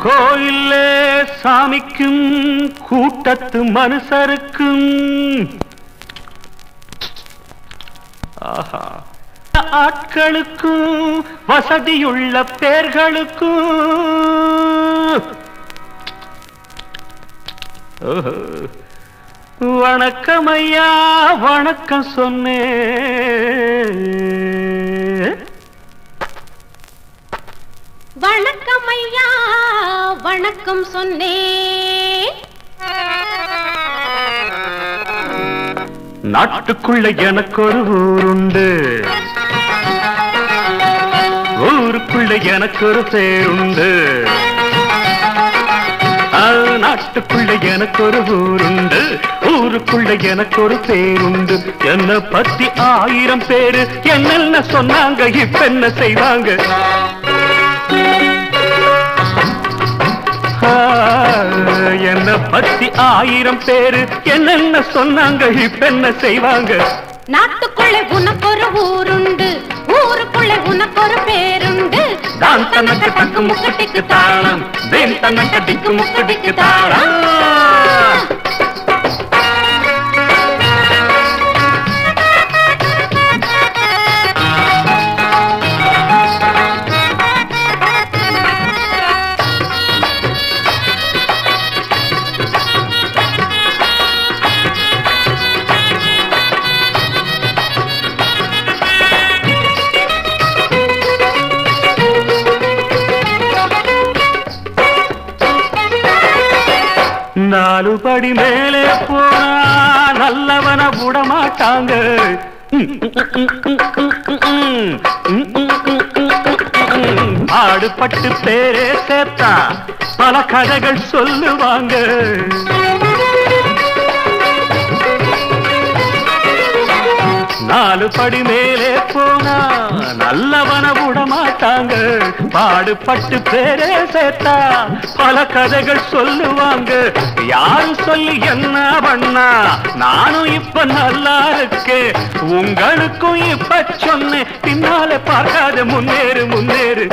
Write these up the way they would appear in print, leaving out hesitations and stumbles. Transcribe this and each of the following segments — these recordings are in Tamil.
கோயில்ல சாமிக்கும் கூட்டத்து மனுஷருக்கும் ஆஹா ஆட்களுக்கும் வசதியுள்ள பேர்களுக்கும் வணக்கம் ஐயா வணக்கம் சொன்னேன். வணக்கம் ஐயா வணக்கம் சொன்னேன். நாட்டுக்குள்ள எனக்கு ஒரு ஊருண்டு, ஊருக்குள்ள எனக்கு ஒரு பேருண்டு. நாட்டுக்குள்ள எனக்கு ஒரு ஊருண்டு, ஊருக்குள்ள எனக்கு ஒரு பேருண்டு. என்ன பத்தி 1000 பேரு என்னென்ன சொன்னாங்க, இப்ப என்ன செய்வாங்க? என்ன பத்தி 1000 பேரு என்னென்ன சொன்னாங்க, இப்ப என்ன செய்வாங்க? நாட்டுக்குள்ளே உனக்கு ஒரு ஊருண்டு, ஊருக்குள்ளே உனக்கு ஒரு பேருண்டு. தான் தனக்கு தக்கு முக்குட்டிக்கு தாளம், தேன் தனக்கு திக்கு முக்குட்டிக்கு தாளம். நாலு படி மேலே போனா நல்லவன விடமாட்டாங்க. ஆடுபட்டு பேரே சேர்த்தா பல கதைகள் சொல்லுவாங்க. நாலு படி மேலே போனா நல்லவன விடமாட்டாங்க. பாடுபட்டு பேரே சேர்த்தா பல கதைகள் சொல்லுவாங்க. யாரு சொல்லி என்ன பண்ணா நானும் இப்ப நல்லா இருக்கேன். உங்களுக்கும் இப்ப சொன்னேன், பின்னாலே பார்க்காத முன்னேறு முன்னேறு.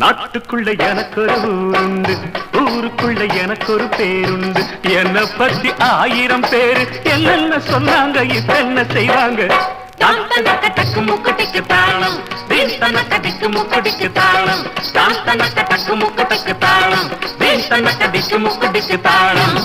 நாட்டுக்குள்ள எனக்கு ஒரு ஊருண்டு, ஊருக்குள்ள எனக்கு ஒரு பேருண்டு. என்ன பத்தி 1000 பேரு என்னென்ன சொன்னாங்க, இப்ப என்ன செய்வாங்க? தான் தனக்கு தக்கு முக்குட்டிக்கு தாளம், தேன் தனக்கு திக்கு முக்குட்டிக்கு தாளம். தான் தனக்கு தக்கு முக்குட்டிக்கு தாளம், தேன் தனக்கு திக்கு முக்குட்டிக்கு தாளம்.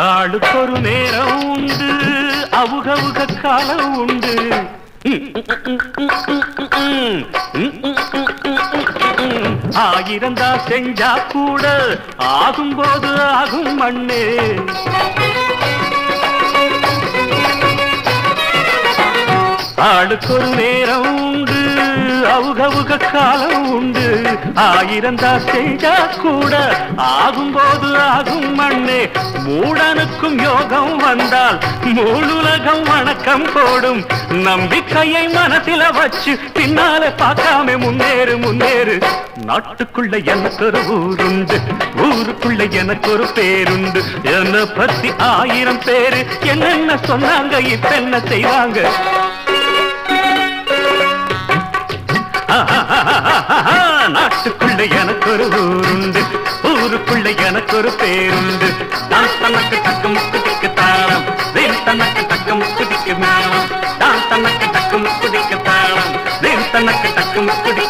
ஆளுக்கு ஒரு நேரம் உண்டு, அவுகவுக காலம் உண்டு. ஆயிரந்தா செஞ்சா கூட ஆகும்போது ஆகும் மண்ணே. ஆளுக்கு ஒரு நேரம் உண்டு, அவுகவுக காலம் உண்டு. ஆயிரந்தா செஞ்சா கூட ஆகும்போது ஆகும் மண்ணே. மூடனுக்கும் யோகம் வந்தால் மூளுலகம் வணக்கம் போடும். நம்பிக்கையை மனசில வச்சு பின்னாலே பார்க்காம முன்னேறு முன்னேறு. நாட்டுக்குள்ள எனக்கு ஒரு ஊருண்டு, ஊருக்குள்ள எனக்கு ஒரு பேருண்டு. என்ன பத்தி 1000 பேரு என்னென்ன சொன்னாங்க, இப்ப என்ன செய்வாங்க? நாட்டுக்குள்ள எனக்கு ஒரு ஊருண்டு, ஊருக்குள்ள எனக்கு ஒரு பேருண்டு. தான் தனக்கு தக்கு முக்குட்டிக்கு தாளம், தேன் தனக்கு தக்கு முக்குட்டிக்கு மேளம். தான் தனக்கு தக்கு முக்குட்டிக்கு தாளம், தேன் தனக்கு தக்கு முக்குட்டி